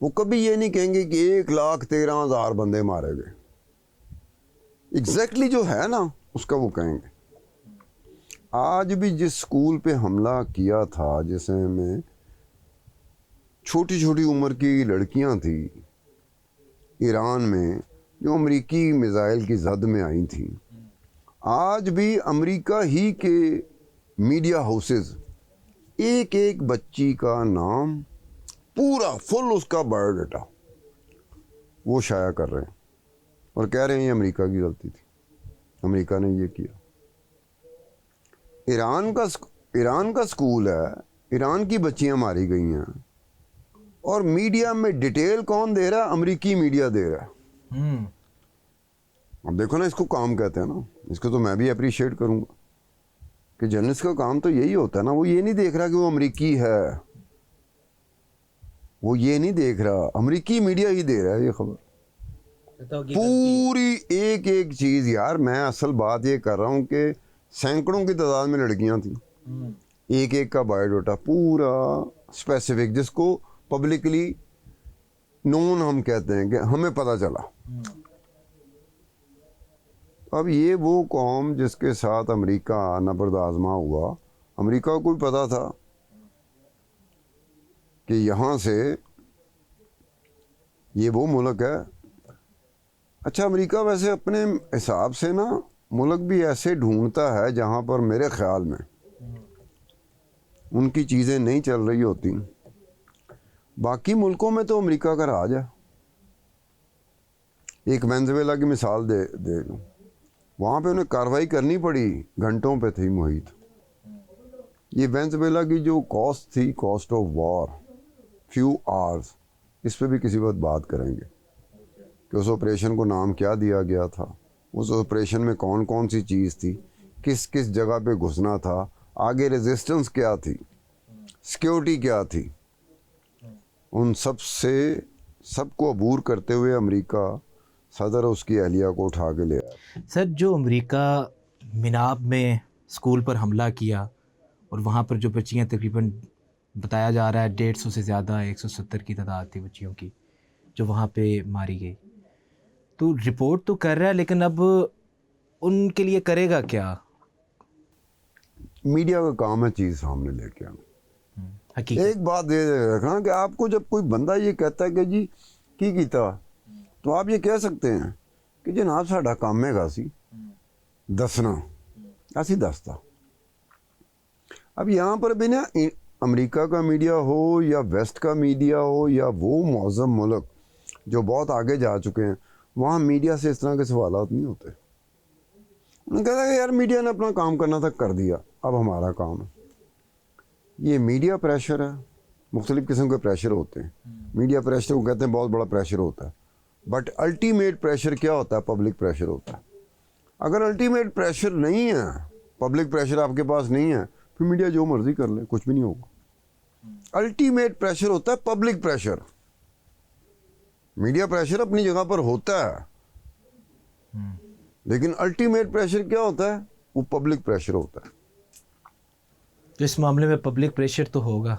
وہ کبھی یہ نہیں کہیں گے کہ 1,13,000 بندے مارے گئے. ایگزیکٹلی جو ہے نا اس کا وہ کہیں گے. آج بھی جس اسکول پہ حملہ کیا تھا جس میں چھوٹی چھوٹی عمر کی لڑکیاں تھیں ایران میں جو امریکی میزائل کی زد میں آئی تھیں، آج بھی امریکہ ہی کے میڈیا ہاؤسز ایک ایک بچی کا نام پورا فل اس کا بایو ڈیٹا وہ شائع کر رہے ہیں اور کہہ رہے ہیں یہ امریکہ کی غلطی تھی، امریکہ نے یہ کیا. ایران کا اسکول ہے، ایران کی بچیاں ماری گئی ہیں اور میڈیا میں ڈیٹیل کون دے رہا ہے؟ امریکی میڈیا دے رہا ہے. اب دیکھو نا اس کو کام کہتے ہیں نا، اس کو تو میں بھی اپریشیٹ کروں گا کہ جرنلسٹ کا کام تو یہی ہوتا ہے نا. وہ یہ نہیں دیکھ رہا کہ وہ امریکی ہے، وہ یہ نہیں دیکھ رہا، امریکی میڈیا ہی دے رہا ہے یہ خبر پوری ایک ایک چیز. یار میں اصل بات یہ کر رہا ہوں کہ سینکڑوں کی تعداد میں لڑکیاں تھیں، ایک ایک کا بایو ڈیٹا پورا اسپیسیفک جس کو پبلکلی نون ہم کہتے ہیں کہ ہمیں پتہ چلا. اب یہ وہ قوم جس کے ساتھ امریکہ نبرد آزما ہوا، امریکہ کو بھی پتا تھا کہ یہاں سے یہ وہ ملک ہے. اچھا امریکہ ویسے اپنے حساب سے نا ملک بھی ایسے ڈھونڈتا ہے جہاں پر میرے خیال میں ان کی چیزیں نہیں چل رہی ہوتی. باقی ملکوں میں تو امریکہ کا راج ہے. ایک وینزویلا کی مثال دے لوں، وہاں پہ انہیں کارروائی کرنی پڑی، گھنٹوں پہ تھی محیط. یہ وینزویلا کی جو کاسٹ تھی، cost of war, few hours, اس پہ بھی کسی وقت بات کریں گے کہ اس آپریشن کو نام کیا دیا گیا تھا، اس آپریشن میں کون کون سی چیز تھی، کس کس جگہ پہ گھسنا تھا، آگے ریزسٹنس کیا تھی، سیکیورٹی کیا تھی. ان سب کو عبور کرتے ہوئے امریکہ صدر اس کی اہلیہ کو اٹھا کے لے آیا. سر جو امریکہ مناب میں اسکول پر حملہ کیا اور وہاں پر جو بچیاں تقریباً بتایا جا رہا ہے 150 سے زیادہ 170 کی تعداد تھی بچیوں کی جو وہاں پہ ماری گئی، تو رپورٹ تو کر رہا ہے لیکن اب ان کے لیے کرے گا کیا؟ میڈیا کا کام ہے چیز سامنے لے کے آنا. حقیقت ایک بات یہ رکھنا کہ آپ کو جب کوئی بندہ یہ کہتا ہے کہ جی کی کیتا، تو آپ یہ کہہ سکتے ہیں کہ جناب ساڈا کام ہے گا سی دسنا، اسی دستا. اب یہاں پر بھی نا امریکہ کا میڈیا ہو یا ویسٹ کا میڈیا ہو یا وہ معظم ملک جو بہت آگے جا چکے ہیں، وہاں میڈیا سے اس طرح کے سوالات نہیں ہوتے. انہوں نے کہا کہ یار میڈیا نے اپنا کام کرنا تھا کر دیا، اب ہمارا کام ہے. یہ میڈیا پریشر ہے، مختلف قسم کے پریشر ہوتے ہیں. میڈیا پریشر کو کہتے ہیں بہت بڑا پریشر ہوتا ہے، بٹ الٹیمیٹ پریشر کیا ہوتا ہے؟ پبلک پریشر ہوتا ہے. اگر الٹیمیٹ پریشر نہیں ہے، پبلک پریشر آپ کے پاس نہیں ہے، پھر میڈیا جو مرضی کر لے کچھ بھی نہیں ہوگا. الٹیمیٹ پریشر ہوتا ہے پبلک پریشر. میڈیا پریشر اپنی جگہ پر ہوتا ہے، لیکن الٹیمیٹ پریشر کیا ہوتا ہے؟ وہ پبلک پریشر ہوتا ہے. تو اس معاملے میں پبلک پریشر تو ہوگا.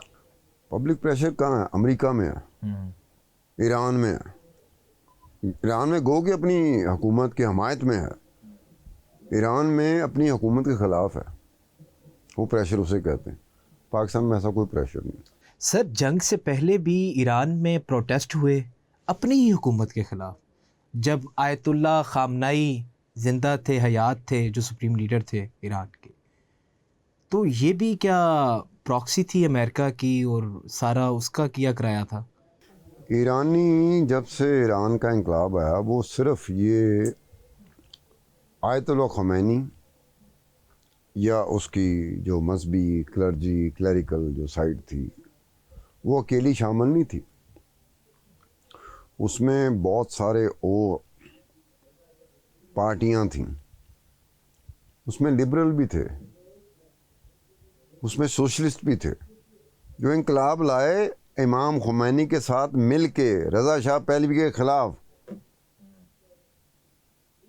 پبلک پریشر کہاں ہے؟ امریکہ میں ہے، ایران میں ہے. ایران میں گو کہ اپنی حکومت کی حمایت میں ہے، ایران میں اپنی حکومت کے خلاف ہے، وہ پریشر اسے کہتے ہیں. پاکستان میں ایسا کوئی پریشر نہیں. سر جنگ سے پہلے بھی ایران میں پروٹیسٹ ہوئے اپنی ہی حکومت کے خلاف، جب آیت اللہ خامنائی زندہ تھے، حیات تھے، جو سپریم لیڈر تھے ایران کے. تو یہ بھی کیا پراکسی تھی امریکہ کی اور سارا اس کا کیا کرایا تھا؟ ایرانی جب سے ایران کا انقلاب آیا وہ صرف یہ آیت اللہ خمینی یا اس کی جو مذہبی کلیریکل جو سائڈ تھی وہ اکیلی شامل نہیں تھی. اس میں بہت سارے اور پارٹیاں تھیں. اس میں لبرل بھی تھے، اس میں سوشلسٹ بھی تھے، جو انقلاب لائے امام خمینی کے ساتھ مل کے رضا شاہ پہلوی کے خلاف.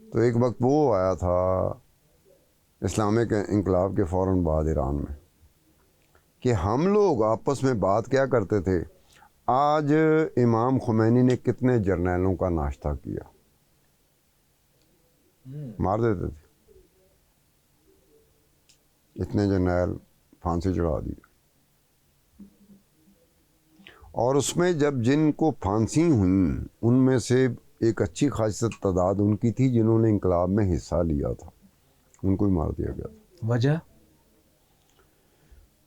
تو ایک وقت وہ آیا تھا اسلامک انقلاب کے فوراً بعد ایران میں کہ ہم لوگ آپس میں بات کیا کرتے تھے، آج امام خمینی نے کتنے جرنیلوں کا ناشتہ کیا، مار دیتے تھے، اتنے جرنیل پھانسی چڑھا دی. اور اس میں جب جن کو پھانسی ہوئیں ان میں سے ایک اچھی خاصی تعداد ان کی تھی جنہوں نے انقلاب میں حصہ لیا تھا، ان کو ہی مار دیا گیا تھا.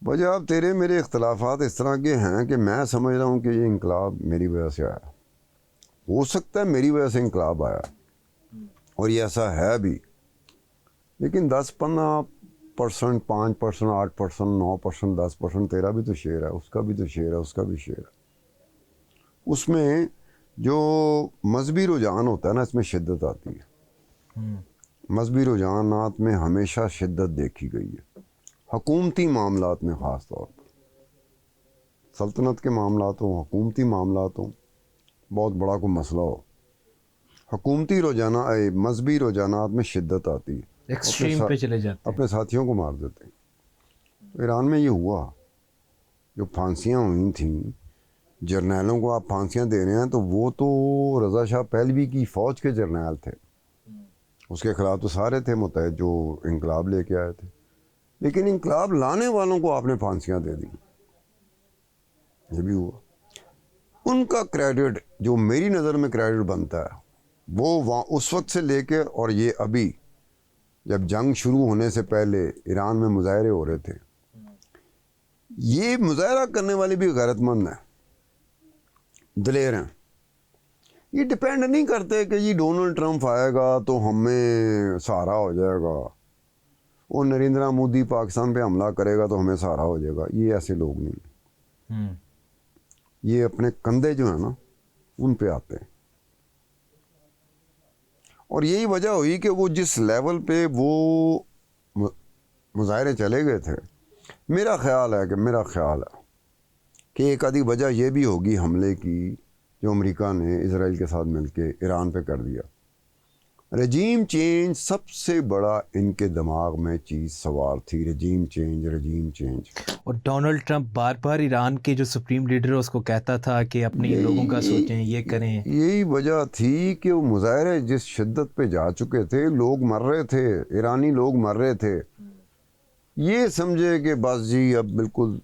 وجہ اب تیرے میرے اختلافات اس طرح کے ہیں کہ میں سمجھ رہا ہوں کہ یہ انقلاب میری وجہ سے آیا، ہو سکتا ہے میری وجہ سے انقلاب آیا اور یہ ایسا ہے بھی، لیکن 10-15%، 5%، 8%، 9%، 10% تیرا بھی تو شیئر ہے، اس کا بھی تو شیئر ہے، اس کا بھی شیئر ہے. اس میں جو مذہبی رجحان ہوتا ہے نا، اس میں شدت آتی ہے. مذہبی رجحانات میں ہمیشہ شدت دیکھی گئی ہے، حکومتی معاملات میں خاص طور پر، سلطنت کے معاملات ہوں، حکومتی معاملات ہوں، بہت بڑا کوئی مسئلہ ہو، حکومتی رجحانات، مذہبی رجحانات میں شدت آتی ہے، ایکسٹریم پہ چلے جاتے ہیں. اپنے ساتھیوں کو مار دیتے ہیں. ایران میں یہ ہوا، جو پھانسیاں ہوئی تھیں جرنیلوں کو آپ پھانسیاں دے رہے ہیں، تو وہ تو رضا شاہ پہلوی کی فوج کے جرنیل تھے، اس کے خلاف تو سارے تھے متحد جو انقلاب لے کے آئے تھے، لیکن انقلاب لانے والوں کو آپ نے پھانسیاں دے دی. یہ بھی ہوا. ان کا کریڈٹ جو میری نظر میں کریڈٹ بنتا ہے وہ اس وقت سے لے کے اور یہ ابھی جب جنگ شروع ہونے سے پہلے ایران میں مظاہرے ہو رہے تھے، یہ مظاہرہ کرنے والے بھی غیرت مند ہیں، دلیر ہیں. یہ ڈپینڈ نہیں کرتے کہ یہ ڈونلڈ ٹرمپ آئے گا تو ہمیں سہارا ہو جائے گا، اور نریندرا مودی پاکستان پہ حملہ کرے گا تو ہمیں سہارا ہو جائے گا. یہ ایسے لوگ نہیں، یہ اپنے کندھے جو ہیں نا ان پہ آتے ہیں. اور یہی وجہ ہوئی کہ وہ جس لیول پہ وہ مظاہرے چلے گئے تھے، میرا خیال ہے کہ ایک آدھی وجہ یہ بھی ہوگی حملے کی جو امریکہ نے اسرائیل کے ساتھ مل کے ایران پہ کر دیا. رجیم چینج سب سے بڑا ان کے دماغ میں چیز سوار تھی، رجیم چینج. اور ڈونلڈ ٹرمپ بار بار ایران کے جو سپریم لیڈر اس کو کہتا تھا کہ اپنے لوگوں کا سوچیں، یہ کریں. یہی وجہ تھی کہ وہ مظاہرے جس شدت پہ جا چکے تھے، لوگ مر رہے تھے، ایرانی لوگ مر رہے تھے، یہ سمجھے کہ بس جی اب بالکل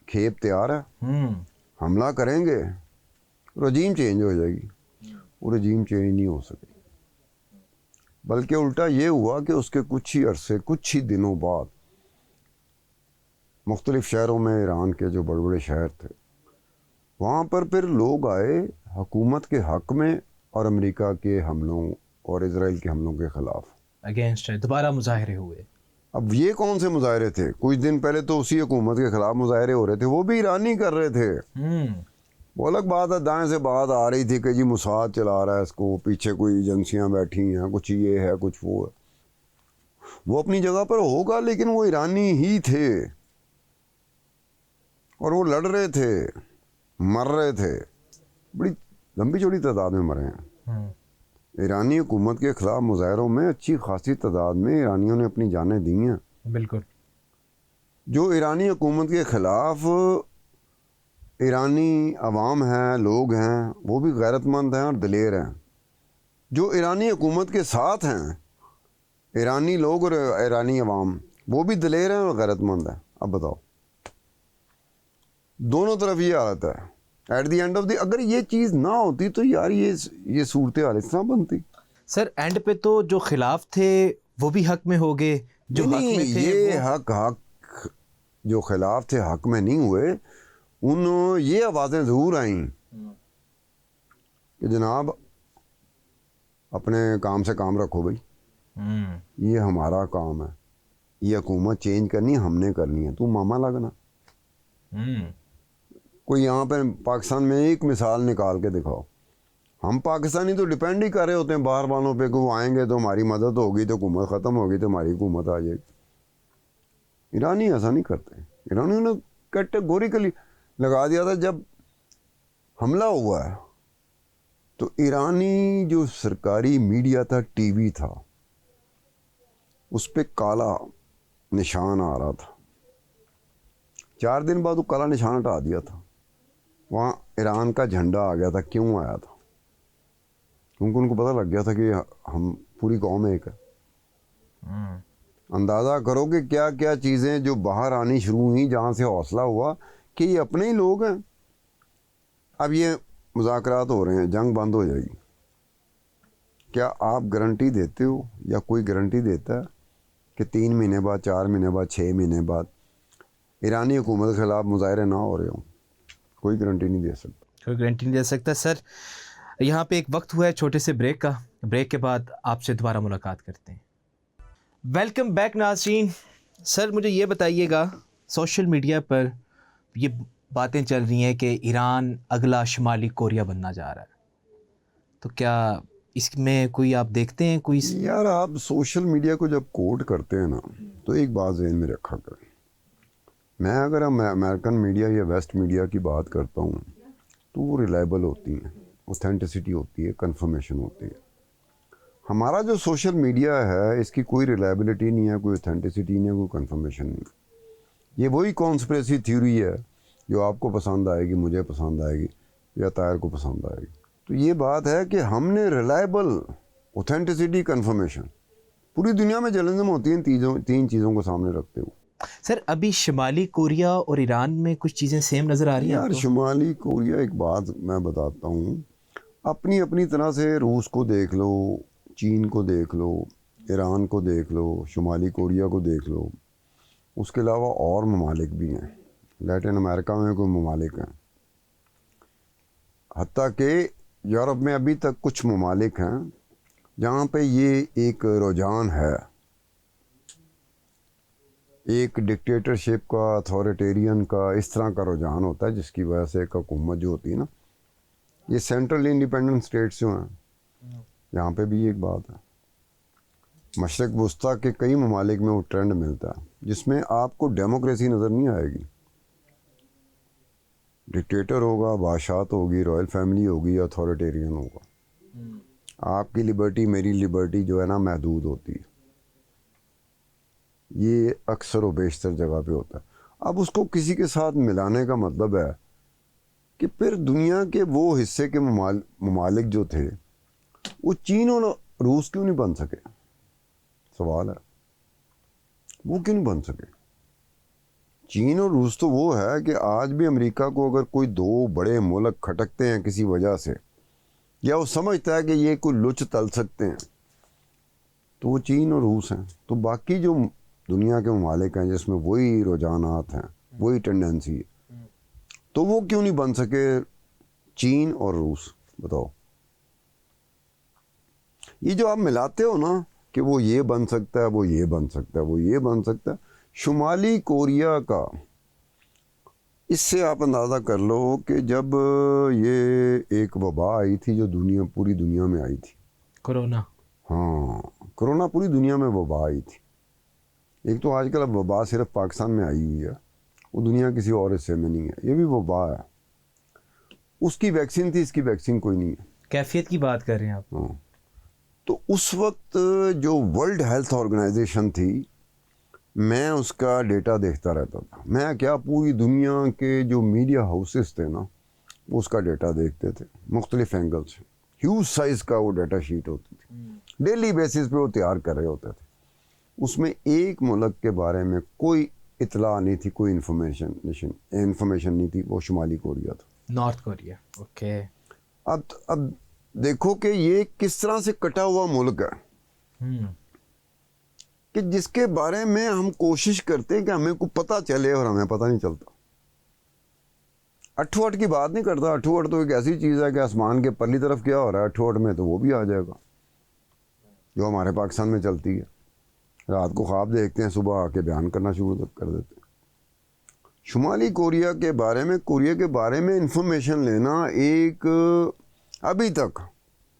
کھیپ تیار ہے، حملہ کریں گے، رجیم چینج ہو جائے گی. وہ رجیم چینج نہیں ہو سکی، بلکہ الٹا یہ ہوا کہ اس کے کچھ ہی دنوں بعد مختلف شہروں میں ایران کے جو بڑے بڑے شہر تھے وہاں پر پھر لوگ آئے حکومت کے حق میں اور امریکہ کے حملوں اور اسرائیل کے حملوں کے خلاف اگینسٹ ہے، دوبارہ مظاہرے ہوئے. اب یہ کون سے مظاہرے تھے؟ کچھ دن پہلے تو اسی حکومت کے خلاف مظاہرے ہو رہے تھے، وہ بھی ایرانی کر رہے تھے. وہ الگ بات ہے، دائیں سے بات آ رہی تھی کہ جی موساد چلا رہا ہے اس کو، پیچھے کوئی ایجنسیاں بیٹھی ہیں، کچھ یہ ہے کچھ وہ ہے. وہ اپنی جگہ پر ہوگا، لیکن وہ ایرانی ہی تھے اور وہ لڑ رہے تھے، مر رہے تھے، بڑی لمبی چوڑی تعداد میں مرے ہیں. ایرانی حکومت کے خلاف مظاہروں میں اچھی خاصی تعداد میں ایرانیوں نے اپنی جانیں دی ہیں. بالکل. جو ایرانی حکومت کے خلاف ایرانی عوام ہیں، لوگ ہیں، وہ بھی غیرت مند ہیں اور دلیر ہیں. جو ایرانی حکومت کے ساتھ ہیں، ایرانی لوگ اور ایرانی عوام، وہ بھی دلیر ہیں اور غیرت مند ہیں. اب بتاؤ، دونوں طرف یہ حالت ہے. At the end of the, اگر یہ چیز نہ ہوتی تو یار یہ صورتحال اس طرح بنتی. سر اینڈ پہ تو جو خلاف تھے وہ بھی حق میں ہو گئے، جو حق میں تھے یہ حق جو خلاف تھے حق میں نہیں ہوئے. یہ آوازیں ضرور آئیں کہ جناب اپنے کام سے کام رکھو بھائی، یہ ہمارا کام ہے، یہ حکومت چینج کرنی ہے، ہم نے کرنی ہے، تو ماما لگنا. کوئی یہاں پہ پاکستان میں ایک مثال نکال کے دکھاؤ. ہم پاکستانی تو ڈیپینڈ ہی کر رہے ہوتے ہیں باہر والوں پہ کہ وہ آئیں گے تو ہماری مدد ہوگی، تو حکومت ختم ہوگی تو ہماری حکومت آ جائے گی. ایرانی ایسا نہیں کرتے. ایرانیوں نے کیٹیگوریکلی لگا دیا تھا. جب حملہ ہوا ہے تو ایرانی جو سرکاری میڈیا تھا، ٹی وی تھا، اس پہ کالا نشان آ رہا تھا. 4 دن بعد وہ کالا نشان ہٹا دیا تھا. وہاں ایران کا جھنڈا آ گیا تھا. کیوں آیا تھا؟ کیونکہ ان کو پتہ لگ گیا تھا کہ ہم پوری قوم ایک ہے. اندازہ کرو کہ کیا کیا چیزیں جو باہر آنی شروع ہوئیں جہاں سے حوصلہ ہوا کہ یہ اپنے ہی لوگ ہیں. اب یہ مذاکرات ہو رہے ہیں, جنگ بند ہو جائے گی. کیا آپ گارنٹی دیتے ہو یا کوئی گارنٹی دیتا ہے کہ 3 مہینے بعد, 4 مہینے بعد, 6 مہینے بعد ایرانی حکومت کے خلاف مظاہرے نہ ہو رہے ہوں؟ کوئی گارنٹی نہیں دے سکتا. کوئی گارنٹی نہیں دے سکتا. سر یہاں پہ ایک وقت ہوا ہے چھوٹے سے بریک کا. بریک کے بعد آپ سے دوبارہ ملاقات کرتے ہیں. ویلکم بیک ناظرین. سر مجھے یہ بتائیے گا, سوشل میڈیا پر یہ باتیں چل رہی ہیں کہ ایران اگلا شمالی کوریا بننا جا رہا ہے, تو کیا اس میں کوئی آپ دیکھتے ہیں کوئی؟ یار آپ سوشل میڈیا کو جب کوٹ کرتے ہیں نا تو ایک بات ذہن میں رکھا کریں. میں اگر امریکن میڈیا یا ویسٹ میڈیا کی بات کرتا ہوں تو وہ ریلائبل ہوتی ہیں, اوتھینٹسٹی ہوتی ہے, کنفرمیشن ہوتی ہے. ہمارا جو سوشل میڈیا ہے اس کی کوئی ریلائبلٹی نہیں ہے, کوئی اوتھینٹسٹی نہیں ہے, کوئی کنفرمیشن نہیں. یہ وہی کانسپریسی تھیوری ہے جو آپ کو پسند آئے گی, مجھے پسند آئے گی, یا طاہر کو پسند آئے گی. تو یہ بات ہے کہ ہم نے ریلائبل, اوتھینٹسٹی, کنفرمیشن پوری دنیا میں جرنلزم ہوتی ہیں 3 چیزوں کو سامنے رکھتے ہوئے. سر ابھی شمالی کوریا اور ایران میں کچھ چیزیں سیم نظر آ رہی ہیں یار شمالی کوریا, ایک بات میں بتاتا ہوں, اپنی اپنی طرح سے روس کو دیکھ لو, چین کو دیکھ لو, ایران کو دیکھ لو, شمالی کوریا کو دیکھ لو, اس کے علاوہ اور ممالک بھی ہیں. لیٹن امریکہ میں کوئی ممالک ہیں, حتیٰ کہ یورپ میں ابھی تک کچھ ممالک ہیں جہاں پہ یہ ایک رجحان ہے, ایک ڈکٹیٹرشپ کا, اتھارٹیرین کا, اس طرح کا رجحان ہوتا ہے جس کی وجہ سے ایک حکومت جو ہوتی ہے نا, یہ سینٹرل انڈیپینڈنٹ اسٹیٹس جو ہیں, یہاں پہ بھی ایک بات ہے. مشرق وسطیٰ کے کئی ممالک میں وہ ٹرینڈ ملتا ہے جس میں آپ کو ڈیموکریسی نظر نہیں آئے گی. ڈکٹیٹر ہوگا, بادشاہت ہوگی, رائل فیملی ہوگی, اتھارٹیرین ہوگا. آپ کی لبرٹی, میری لبرٹی جو ہے نا محدود ہوتی ہے. یہ اکثر و بیشتر جگہ پہ ہوتا ہے. اب اس کو کسی کے ساتھ ملانے کا مطلب ہے کہ پھر دنیا کے وہ حصے کے ممالک جو تھے وہ چین اور روس کیوں نہیں بن سکے؟ سوال ہے, وہ کیوں نہیں بن سکے؟ چین اور روس تو وہ ہے کہ آج بھی امریکہ کو اگر کوئی 2 بڑے ملک کھٹکتے ہیں کسی وجہ سے, یا وہ سمجھتا ہے کہ یہ کوئی لچ تل سکتے ہیں, تو وہ چین اور روس ہیں. تو باقی جو دنیا کے ممالک ہیں جس میں وہی رجحانات ہیں, وہی ٹینڈنسی ہے, تو وہ کیوں نہیں بن سکے چین اور روس؟ بتاؤ. یہ جو آپ ملاتے ہو نا کہ وہ یہ بن سکتا ہے, وہ یہ بن سکتا ہے, وہ یہ بن سکتا ہے, شمالی کوریا کا, اس سے آپ اندازہ کر لو کہ جب یہ ایک وبا آئی تھی جو پوری دنیا میں آئی تھی, کورونا. ہاں, کرونا پوری دنیا میں وبا آئی تھی. ایک تو آج کل اب وبا صرف پاکستان میں آئی ہوئی ہے, وہ دنیا کسی اور حصے میں نہیں ہے. یہ بھی وبا ہے, اس کی ویکسین تھی, اس کی ویکسین کوئی نہیں ہے. کیفیت کی بات کر رہے ہیں آپ. ہاں, تو اس وقت جو ورلڈ ہیلتھ آرگنائزیشن تھی, میں اس کا ڈیٹا دیکھتا رہتا تھا. میں کیا, پوری دنیا کے جو میڈیا ہاؤسز تھے نا وہ اس کا ڈیٹا دیکھتے تھے مختلف اینگل سے. ہیوج سائز کا وہ ڈیٹا شیٹ ہوتی تھی, ڈیلی بیسس پہ وہ تیار کر رہے ہوتے تھے. اس میں ایک ملک کے بارے میں کوئی اطلاع نہیں تھی, کوئی انفارمیشن نہیں تھی, وہ شمالی کوریا تھا, نارتھ کوریا. اوکے. اب دیکھو کہ یہ کس طرح سے کٹا ہوا ملک ہے کہ جس کے بارے میں ہم کوشش کرتے ہیں کہ ہمیں کو پتہ چلے اور ہمیں پتہ نہیں چلتا. اٹھو اٹ کی بات نہیں کرتا. اٹھو اٹ تو ایک ایسی چیز ہے کہ آسمان کے پرلی طرف کیا ہو رہا ہے اٹھو اٹ میں, تو وہ بھی آ جائے گا جو ہمارے پاکستان میں چلتی ہے. رات کو خواب دیکھتے ہیں, صبح آ کے بیان کرنا شروع کر دیتے ہیں. شمالی کوریا کے بارے میں انفارمیشن لینا ایک ابھی تک,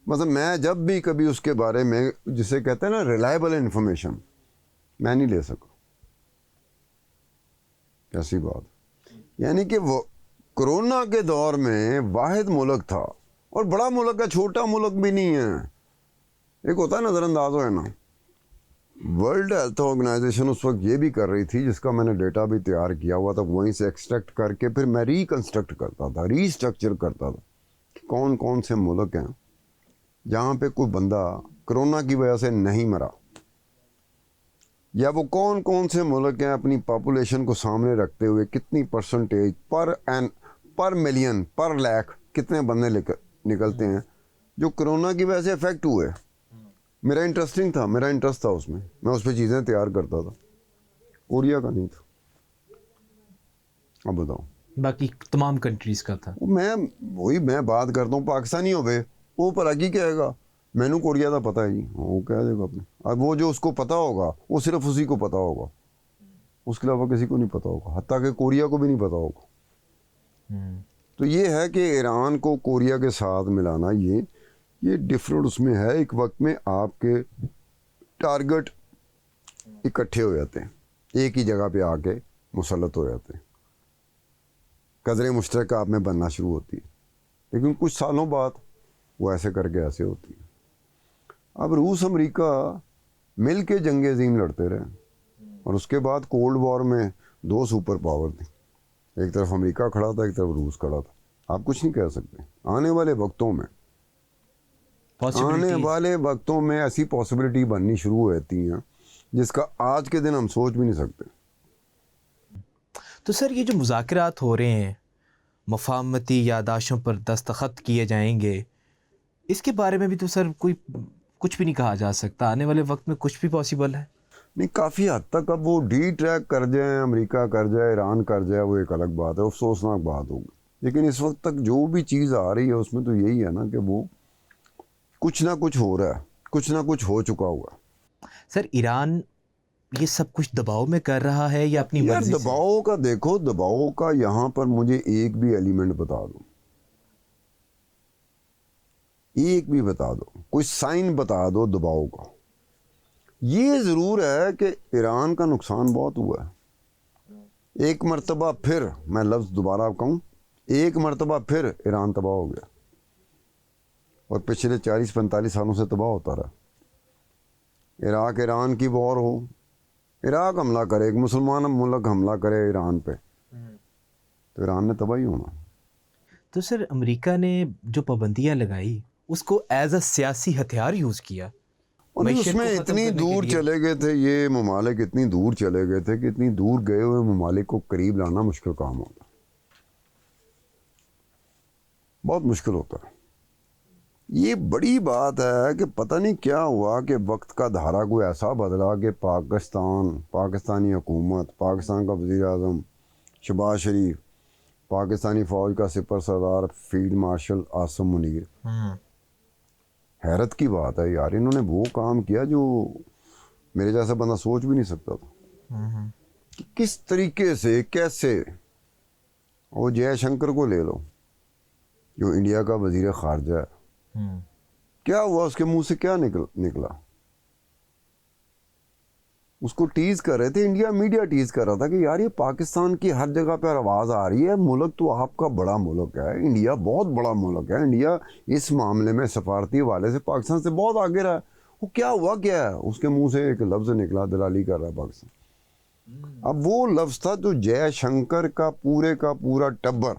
مطلب میں جب بھی کبھی اس کے بارے میں, جسے کہتے ہیں نا ریلائبل انفارمیشن, میں نہیں لے سکا. کیسی بات. یعنی کہ وہ کرونا کے دور میں واحد ملک تھا, اور بڑا ملک ہے, چھوٹا ملک بھی نہیں ہے. ایک ہوتا ہے نظر انداز ہونا, ورلڈ ہیلتھ آرگنائزیشن اس وقت یہ بھی کر رہی تھی، جس کا میں نے ڈیٹا بھی تیار کیا ہوا تھا، وہیں سے ایکسٹریکٹ کر کے پھر میں ریکنسٹرکٹ کرتا تھا، ری اسٹرکچر کرتا تھا کہ کون کون سے ملک ہیں جہاں پہ کوئی بندہ کرونا کی وجہ سے نہیں مرا، یا وہ کون کون سے ملک ہیں اپنی پاپولیشن کو سامنے رکھتے ہوئے کتنی پرسنٹیج پر ملین پر لاکھ کتنے بندے نکلتے ہیں جو کرونا کی وجہ سے افیکٹ ہوئے۔ میرا انٹرسٹ تھا اس میں اس پہ چیزیں تیار کرتا تھا، کوریا کا نہیں تھا۔ اب بتاؤ، باقی تمام کنٹریز کا تھا۔ میں بات کرتا ہوں پاکستانی ہوئے، وہ پر کی کہے گا میں نے کوریا کا پتہ ہے جی، وہ کہہ دے گا اپنے۔ اب وہ جو اس کو پتہ ہوگا وہ صرف اسی کو پتہ ہوگا، اس کے علاوہ کسی کو نہیں پتہ ہوگا، حتیٰ کہ کوریا کو بھی نہیں پتہ ہوگا۔ تو یہ ہے کہ ایران کو کوریا کے ساتھ ملانا، یہ ڈفرنٹ اس میں ہے۔ ایک وقت میں آپ کے ٹارگٹ اکٹھے ہو جاتے ہیں، ایک ہی جگہ پہ آ کے مسلط ہو جاتے ہیں، قدریں مشترکہ آپ میں بننا شروع ہوتی ہے، لیکن کچھ سالوں بعد وہ ایسے کر کے ایسے ہوتی ہے۔ اب روس امریکہ مل کے جنگ عظیم لڑتے رہے، اور اس کے بعد کولڈ وار میں دو سپر پاور تھیں، ایک طرف امریکہ کھڑا تھا، ایک طرف روس کھڑا تھا۔ آپ کچھ نہیں کہہ سکتے، آنے والے وقتوں میں ایسی پاسبلٹی بننی شروع ہو جاتی ہیں جس کا آج کے دن ہم سوچ بھی نہیں سکتے۔ تو سر یہ جو مذاکرات ہو رہے ہیں، مفاہمتی یادداشتوں پر دستخط کیے جائیں گے، اس کے بارے میں بھی تو سر کچھ بھی نہیں کہا جا سکتا، آنے والے وقت میں کچھ بھی پاسبل ہے؟ نہیں، کافی حد تک اب وہ ڈی ٹریک کر جائیں، امریکہ کر جائے، ایران کر جائے، وہ ایک الگ بات ہے، افسوسناک بات ہوگی، لیکن اس وقت تک جو بھی چیز آ رہی ہے اس میں تو یہی ہے نا کہ وہ کچھ نہ کچھ ہو رہا ہے، کچھ نہ کچھ ہو چکا ہوا۔ سر ایران یہ سب کچھ دباؤ میں کر رہا ہے یا اپنی یار مرضی سے؟ دباؤ کا دیکھو، دباؤ کا یہاں پر مجھے ایک بھی ایلیمنٹ بتا دو، ایک بھی بتا دو، کوئی سائن بتا دو دباؤ کا۔ یہ ضرور ہے کہ ایران کا نقصان بہت ہوا ہے، ایک مرتبہ پھر میں لفظ دوبارہ کہوں، ایک مرتبہ پھر ایران تباہ ہو گیا، اور پچھلے 40-45 سالوں سے تباہ ہوتا رہا۔ عراق ایران کی وار ہو، عراق حملہ کرے، ایک مسلمان ملک حملہ کرے ایران پہ، تو ایران نے تباہی ہونا۔ تو سر امریکہ نے جو پابندیاں لگائی اس کو ایز اے سیاسی ہتھیار یوز کیا، اور اس میں اتنی دور چلے گئے تھے یہ ممالک، اتنی دور چلے گئے تھے کہ اتنی دور گئے ہوئے ممالک کو قریب لانا مشکل کام ہوتا، بہت مشکل ہوتا ہے۔ یہ بڑی بات ہے کہ پتہ نہیں کیا ہوا کہ وقت کا دھارا کوئی ایسا بدلا کہ پاکستانی حکومت، پاکستان کا وزیر اعظم شہباز شریف، پاکستانی فوج کا سپر سردار فیلڈ مارشل عاصم منیر، حیرت کی بات ہے یار، انہوں نے وہ کام کیا جو میرے جیسا بندہ سوچ بھی نہیں سکتا تھا کہ کس طریقے سے، کیسے۔ اور جے شنکر کو لے لو جو انڈیا کا وزیر خارجہ ہے، کیا ہوا اس کے منہ سے، کیا نکلا؟ اس کو ٹیز کر رہے تھے، انڈیا میڈیا ٹیز کر رہا تھا کہ یار یہ پاکستان کی ہر جگہ پہ آواز آ رہی ہے، ملک تو آپ کا بڑا ملک ہے، انڈیا بہت بڑا ملک ہے، انڈیا اس معاملے میں سفارتی حوالے سے پاکستان سے بہت آگے رہا ہے۔ وہ کیا ہوا، کیا ہے؟ اس کے منہ سے ایک لفظ نکلا، دلالی کر رہا ہے پاکستان۔ اب وہ لفظ تھا جو جے شنکر کا پورا ٹبر،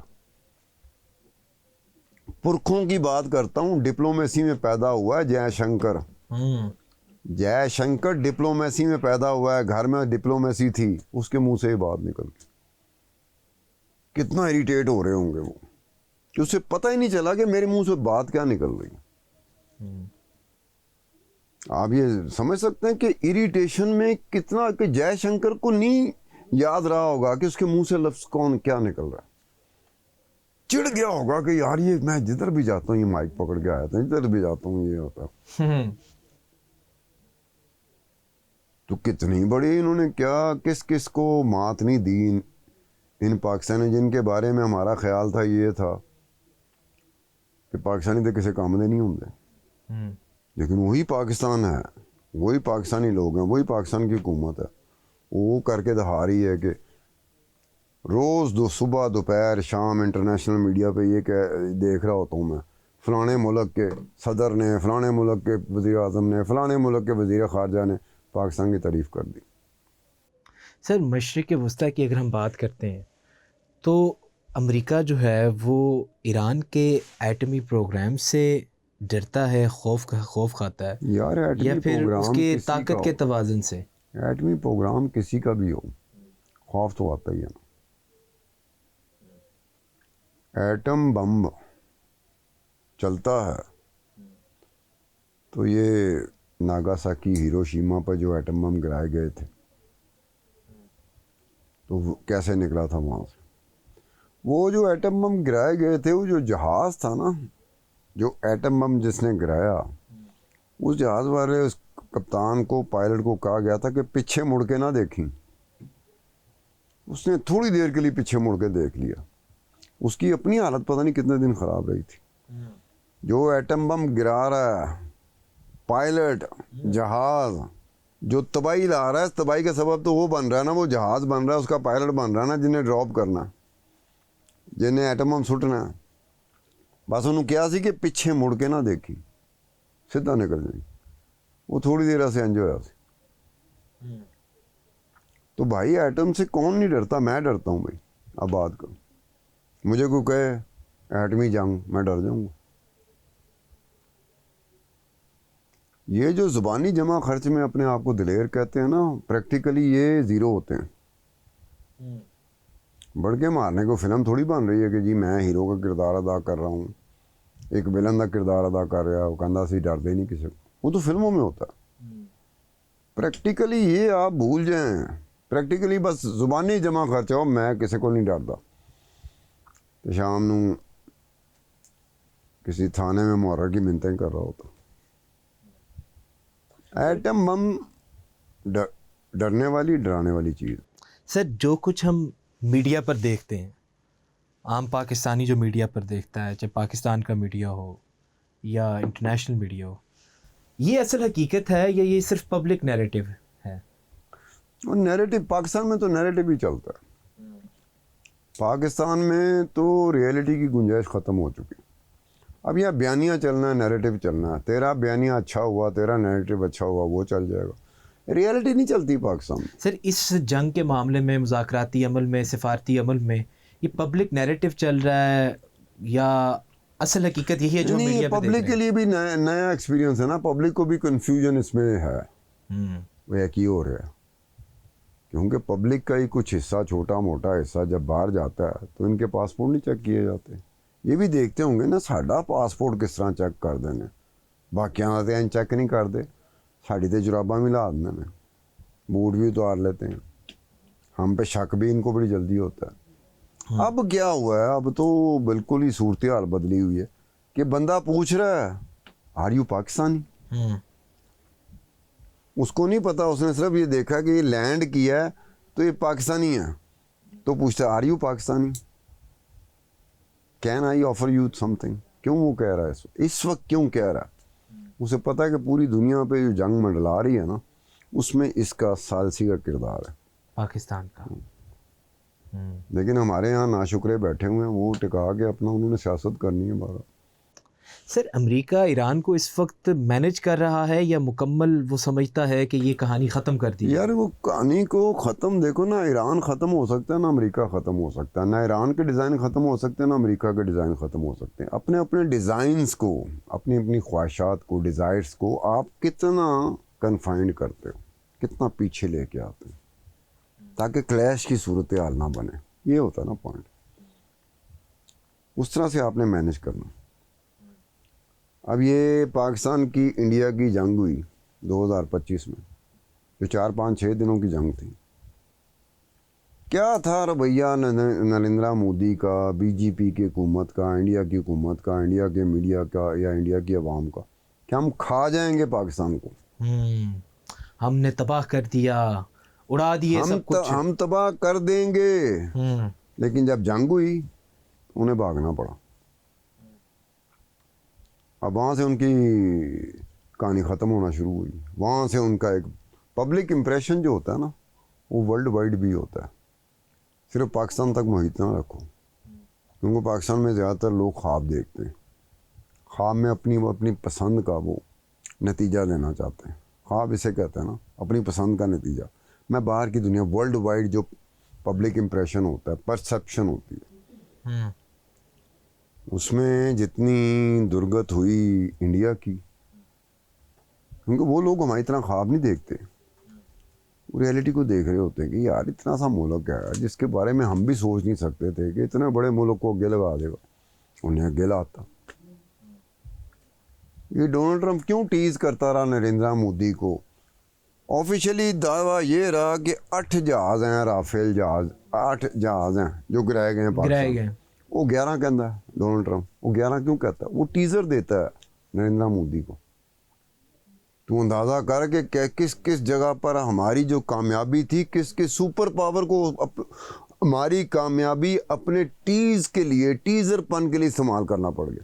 پرکھوں کی بات کرتا ہوں، ڈپلومیسی میں پیدا ہوا ہے جے شنکر۔ جے شنکر ڈپلومیسی میں پیدا ہوا ہے، گھر میں ڈپلومیسی تھی، اس کے منہ سے یہ بات نکل گئی۔ کتنا اریٹیٹ ہو رہے ہوں گے وہ کہ اسے پتہ ہی نہیں چلا کہ میرے منہ سے بات کیا نکل رہی۔ آپ یہ سمجھ سکتے ہیں کہ اریٹیشن میں کتنا، کہ جے شنکر کو نہیں یاد رہا ہوگا کہ اس کے منہ سے لفظ کیا نکل رہا ہے، چڑ گیا ہوگا کہ یار یہ میں جدھر بھی جاتا ہوں یہ مائک پکڑ کے آیا تھا، جدھر بھی جاتا ہوں یہ ہوتا ہے۔ تو کتنی بڑی انہوں نے کیا، کس کو مات نہیں دی ان پاکستانی، جن کے بارے میں ہمارا خیال تھا یہ تھا کہ پاکستانی تو کسی کام دے نہیں ہوں، لیکن وہی پاکستان ہے، وہی پاکستانی لوگ ہیں، وہی پاکستان کی حکومت ہے، وہ کر کے دکھا رہی ہے کہ روز صبح دوپہر شام انٹرنیشنل میڈیا پہ یہ دیکھ رہا ہوتا ہوں میں، فلانے ملک کے صدر نے، فلانے ملک کے وزیر اعظم نے، فلانے ملک کے وزیر خارجہ نے پاکستان کی تعریف کر دی. سر مشرق وسطیٰ کی اگر ہم بات کرتے ہیں تو امریکہ جو ہے وہ ایران کے ایٹمی پروگرام سے ڈرتا ہے, خوف کھاتا ہے, یار ایٹمی یا پھر اس پروگرام کے کسی طاقت کا کے ہو, توازن سے؟ ایٹمی پروگرام کسی کا بھی ہو, خوف تو آتا ہی ہے نا. ایٹم بم چلتا ہے تو یہ ناگاساکی ہیروشیما پر جو ایٹم بم گرائے گئے تھے تو وہ کیسے نکلا تھا وہاں سے؟ وہ جو ایٹم بم گرائے گئے تھے, وہ جو جہاز تھا نا, جو ایٹم بم جس نے گرایا, اس جہاز والے اس کپتان کو, پائلٹ کو کہا گیا تھا کہ پیچھے مڑ کے نہ دیکھیں. اس نے تھوڑی دیر کے لیے پیچھے مڑ کے دیکھ لیا. اس کی اپنی حالت پتہ نہیں کتنے دن خراب رہی تھی. جو ایٹم بم گرا رہا ہے, پائلٹ, جہاز جو تباہی لا رہا ہے, اس تباہی کا سبب تو وہ بن رہا ہے نا, وہ جہاز بن رہا ہے, اس کا پائلٹ بن رہا ہے نا, جنہیں ڈراپ کرنا ہے, جنہیں ایٹم بم سٹنا ہے. بس انہوں کیا سی کہ پیچھے مڑ کے نہ دیکھی, سیدھا نکل جائیں. وہ تھوڑی دیر سے انج ہویا سی. تو بھائی ایٹم سے کون نہیں ڈرتا؟ میں ڈرتا ہوں بھائی. اب بات کروں, مجھے کوئی کہے ایٹمی جنگ, میں ڈر جاؤں گا. یہ جو زبانی جمع خرچ میں اپنے آپ کو دلیر کہتے ہیں نا, پریکٹیکلی یہ زیرو ہوتے ہیں. بڑھ کے مارنے کو فلم تھوڑی بن رہی ہے کہ جی میں ہیرو کا کردار ادا کر رہا ہوں, ایک ویلن کا کردار ادا کر رہا ہے, وہ کہنا سی ڈرتے ہی نہیں کسی کو. وہ تو فلموں میں ہوتا ہے. پریکٹیکلی یہ آپ بھول جائیں. پریکٹیکلی بس زبانی جمع خرچ ہو, میں کسی کو نہیں ڈرتا. تو شام نو کسی تھانے میں محرر کی منتیں کر رہا ہوتا. ایٹم بم ڈرنے والی, ڈرانے والی چیز. سر جو کچھ ہم میڈیا پر دیکھتے ہیں, عام پاکستانی جو میڈیا پر دیکھتا ہے, چاہے پاکستان کا میڈیا ہو یا انٹرنیشنل میڈیا ہو, یہ اصل حقیقت ہے یا یہ صرف پبلک نیریٹو ہے؟ اور نیریٹو پاکستان میں تو نیریٹو ہی چلتا ہے. پاکستان میں تو ریئلٹی کی گنجائش ختم ہو چکی. اب یہاں بیانیہ چلنا ہے, نیریٹو چلنا ہے. تیرا بیانیہ اچھا ہوا, تیرا نیریٹو اچھا ہوا, وہ چل جائے گا. ریئلٹی نہیں چلتی پاکستان میں. سر اس جنگ کے معاملے میں, مذاکراتی عمل میں, سفارتی عمل میں, یہ پبلک نیریٹو چل رہا ہے یا اصل حقیقت یہی ہے جو نہیں, میڈیا پہ دیکھ پبلک کے لیے بھی نیا ایکسپیرینس ہے نا. پبلک کو بھی کنفیوژن اس میں ہے, وہ ایک ہی ہو رہا ہے. کیونکہ پبلک کا ہی کچھ حصہ, چھوٹا موٹا حصہ جب باہر جاتا ہے تو ان کے پاسپورٹ نہیں چیک کیے جاتے. یہ بھی دیکھتے ہوں گے نا ساڈا پاسپورٹ کس طرح چیک کر دینے, باقیاں تے این چیک نہیں کرتے. ساڑی تے جراباں بھی لا دینے میں, بوٹ بھی اتار لیتے ہیں. ہم پہ شک بھی ان کو بڑی جلدی ہوتا ہے. اب کیا ہوا ہے, اب تو بالکل ہی صورتحال بدلی ہوئی ہے کہ بندہ پوچھ رہا ہے آر یو پاکستانی. اس کو نہیں پتا, اس نے صرف یہ دیکھا کہ یہ لینڈ کیا ہے تو یہ پاکستانی ہے, تو پوچھتا are you Pakistani, can I offer you something. کیوں وہ کہہ رہا ہے اس وقت, کیوں کہہ رہا ہے؟ اسے پتا ہے کہ پوری دنیا پہ جو جنگ منڈلا رہی ہے نا, اس میں اس کا ثالثی کا کردار ہے, پاکستان کا. لیکن ہمارے یہاں ناشکرے بیٹھے ہوئے ہیں, وہ ٹکا کے اپنا انہوں نے سیاست کرنی ہے بارہ. سر امریکہ ایران کو اس وقت مینج کر رہا ہے یا مکمل وہ سمجھتا ہے کہ یہ کہانی ختم کر دی؟ یار وہ کہانی کو ختم دیکھو نا, ایران ختم ہو سکتا ہے نہ امریکہ ختم ہو سکتا ہے, نہ ایران کے ڈیزائن ختم ہو سکتے ہیں نہ امریکہ کے ڈیزائن ختم ہو سکتے ہیں. اپنے اپنے ڈیزائنز کو, اپنی اپنی خواہشات کو, ڈیزائرز کو آپ کتنا کنفائنڈ کرتے ہو, کتنا پیچھے لے کے آتے ہیں تاکہ کلیش کی صورتحال نہ بنے. یہ ہوتا ہے نا پوائنٹ. اس طرح سے آپ نے مینج کرنا. اب یہ پاکستان کی انڈیا کی جنگ ہوئی 2025 میں, جو 4-5-6 دنوں کی جنگ تھی. کیا تھا رویہ نریندر مودی کا, بی جے پی کی حکومت کا, انڈیا کی حکومت کا, انڈیا کے میڈیا کا یا انڈیا کی عوام کا, کہ ہم کھا جائیں گے پاکستان کو, ہم نے تباہ کر دیا, اڑا دیے سب کچھ, ہم تباہ کر دیں گے. لیکن جب جنگ ہوئی انہیں بھاگنا پڑا. اب وہاں سے ان کی کہانی ختم ہونا شروع ہوئی. وہاں سے ان کا ایک پبلک امپریشن جو ہوتا ہے نا, وہ ورلڈ وائڈ بھی ہوتا ہے. صرف پاکستان تک محیط نہ رکھو, کیونکہ پاکستان میں زیادہ تر لوگ خواب دیکھتے ہیں, خواب میں اپنی پسند کا وہ نتیجہ لینا چاہتے ہیں. خواب اسے کہتے ہیں نا، اپنی پسند کا نتیجہ. میں باہر کی دنیا، ورلڈ وائڈ جو پبلک امپریشن ہوتا ہے، پرسپشن ہوتی ہے، اس میں جتنی درگت ہوئی انڈیا کی، کیونکہ وہ لوگ ہماری طرح خواب نہیں دیکھتے، وہ ریئلٹی کو دیکھ رہے ہوتے ہیں کہ یار اتنا سا ملک ہے جس کے بارے میں ہم بھی سوچ نہیں سکتے تھے کہ اتنے بڑے ملک کو اگے لگا دے گا. انہیں اگے لاتا. یہ ڈونلڈ ٹرمپ کیوں ٹیز کرتا رہا نریندر مودی کو؟ آفیشلی دعویٰ یہ رہا کہ 8 جہاز ہیں، رافیل جہاز 8 جہاز ہیں جو گرائے گئے ہیں پاکستان. وہ 11 کہتا ہے ڈونلڈ ٹرمپ. وہ 11 کیوں کہتا ہے؟ وہ ٹیزر دیتا ہے نریندر مودی کو. تو اندازہ کر کہ کس کس جگہ پر ہماری جو کامیابی تھی، کس کس سپر پاور کو ہماری کامیابی اپنے ٹیز کے لیے، ٹیزر پن کے لیے استعمال کرنا پڑ گیا.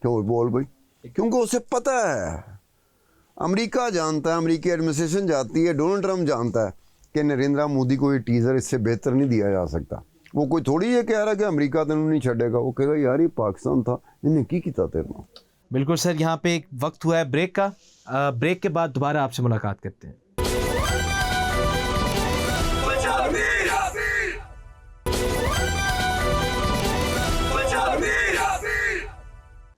کیوں بول بھائی؟ کیونکہ اسے پتہ ہے، امریکہ جانتا ہے، امریکی ایڈمنسٹریشن جانتی ہے، ڈونلڈ ٹرمپ جانتا ہے کہ نریندر مودی کو یہ ٹیزر اس سے بہتر نہیں دیا جا سکتا. وہ کوئی تھوڑی یہ کہہ رہا کہ امریکہ تینوں نہیں چھڑے گا. وہ کہے گا یار یہ پاکستان تھا، انہیں کی کیا تیرنا. بالکل سر. یہاں پہ ایک وقت ہوا ہے بریک کا. بریک کے بعد دوبارہ آپ سے ملاقات کرتے ہیں.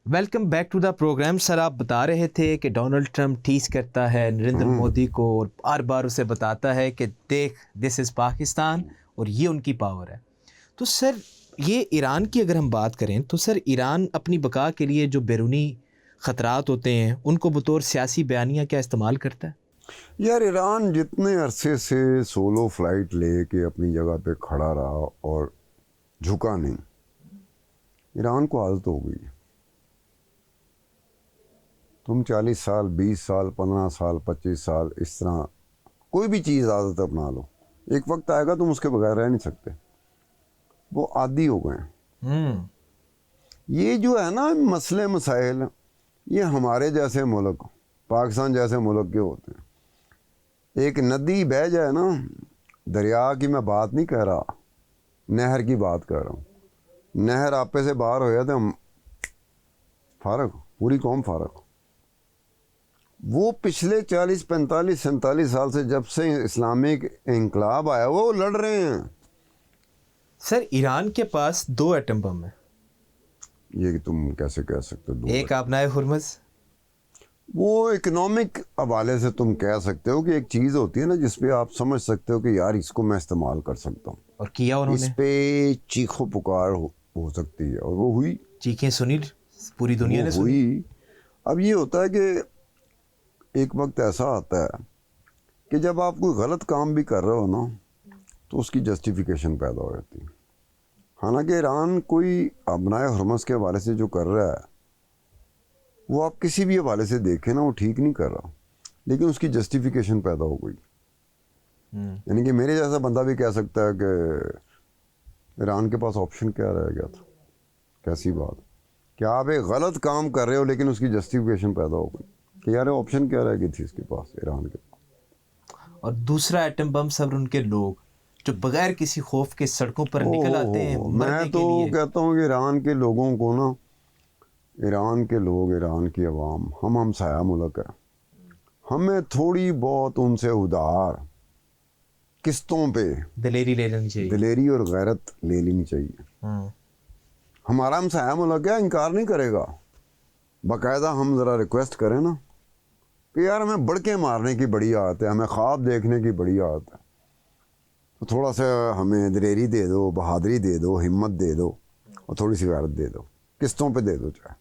Welcome back to the program. Sir آپ بتا رہے تھے کہ ڈونلڈ ٹرمپ ٹیز کرتا ہے نریندر مودی کو اور بار بار اسے بتاتا ہے کہ دیکھ دس از پاکستان اور یہ ان کی پاور ہے. تو سر یہ ایران کی اگر ہم بات کریں تو سر ایران اپنی بقا کے لیے جو بیرونی خطرات ہوتے ہیں ان کو بطور سیاسی بیانیہ کیا استعمال کرتا ہے؟ یار ایران جتنے عرصے سے سولو فلائٹ لے کے اپنی جگہ پہ کھڑا رہا اور جھکا نہیں، ایران کو عادت ہو گئی. تم 40 سال، 20 سال، 15 سال، 25 سال اس طرح کوئی بھی چیز عادت اپنا لو، ایک وقت آئے گا تم اس کے بغیر رہ نہیں سکتے. وہ عادی ہو گئے ہیں. یہ جو ہے نا مسئلے مسائل، یہ ہمارے جیسے ملک، پاکستان جیسے ملک کے ہوتے ہیں. ایک ندی بہہ جائے نا، دریا کی میں بات نہیں کہہ رہا، نہر کی بات کر رہا ہوں. نہر آپے سے باہر ہو جاتے ہم فارغ، پوری قوم فارغ. وہ پچھلے 40، 45، 47 سال سے جب سے اسلامک انقلاب آیا وہ لڑ رہے ہیں. سر ایران کے پاس 2 ایٹم بم ہیں. یہ تم کیسے کہہ سکتے ہو؟ ایک آبنائے ہرمز. وہ اکنامک حوالے سے تم کہہ سکتے ہو کہ ایک چیز ہوتی ہے نا جس پہ آپ سمجھ سکتے ہو کہ یار اس کو میں استعمال کر سکتا ہوں، اور کیا انہوں نے. اس پہ چیخو پکار ہو سکتی ہے، اور وہ ہوئی. چیخیں سنی پوری دنیا نے سنی. ہوئی. اب یہ ہوتا ہے کہ ایک وقت ایسا آتا ہے کہ جب آپ کوئی غلط کام بھی کر رہے ہو نا تو اس کی جسٹیفیکیشن پیدا ہو جاتی ہے. حالانکہ ایران کوئی ابنائے حرمز کے حوالے سے جو کر رہا ہے وہ آپ کسی بھی حوالے سے دیکھیں نا وہ ٹھیک نہیں کر رہا، لیکن اس کی جسٹیفیکیشن پیدا ہو گئی. یعنی کہ میرے جیسا بندہ بھی کہہ سکتا ہے کہ ایران کے پاس آپشن کیا رہ گیا تھا. کیسی بات کہ آپ ایک غلط کام کر رہے ہو لیکن اس کی جسٹیفیکیشن پیدا ہو گئی کہ یار آپشن کیا رہ گئی تھی اس کے پاس، ایران کے پاس. اور دوسرا ایٹم بم سب ان کے لوگ جو بغیر کسی خوف کے سڑکوں پر نکل آتے ہیں میں تو کہتا ہوں کہ ایران کے لوگوں کو نا، ایران کے لوگ، ایران کی عوام، ہم سایہ ملک ہے. ہمیں تھوڑی بہت ان سے ادھار قسطوں پہ دلیری لے لینی چاہیے، دلیری اور غیرت لے لینی چاہیے. ہمارا ہم سایہ ملک ہے، انکار نہیں کرے گا. باقاعدہ ہم ذرا ریکویسٹ کریں نا کہ یار ہمیں بڑھ کے مارنے کی بڑی عادت ہے، ہمیں خواب دیکھنے کی بڑی عادت ہے، تو تھوڑا سا ہمیں دلیری دے دو، بہادری دے دو، ہمت دے دو اور تھوڑی سی غیرت دے دو، قسطوں پہ دے دو. چاہے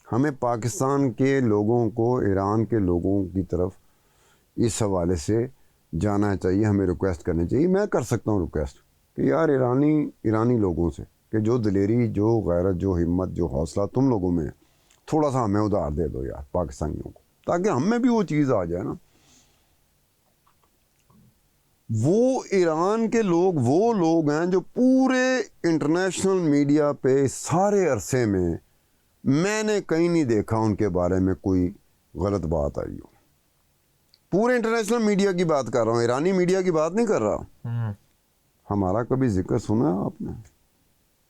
ہمیں پاکستان کے لوگوں کو ایران کے لوگوں کی طرف اس حوالے سے جانا چاہیے، ہمیں ریکویسٹ کرنی چاہیے. میں کر سکتا ہوں ریکویسٹ کہ یار ایرانی لوگوں سے کہ جو دلیری، جو غیرت، جو ہمت، جو حوصلہ تم لوگوں میں ہے، تھوڑا سا ہمیں ادھار دے دو یار پاکستانیوں کو، تاکہ ہم میں بھی وہ چیز آ جائے نا. وہ ایران کے لوگ وہ لوگ ہیں جو پورے انٹرنیشنل میڈیا پہ سارے عرصے میں نے کہیں نہیں دیکھا ان کے بارے میں کوئی غلط بات آئی ہو. پورے انٹرنیشنل میڈیا کی بات کر رہا ہوں، ایرانی میڈیا کی بات نہیں کر رہا. ہمارا کبھی ذکر سنا آپ نے؟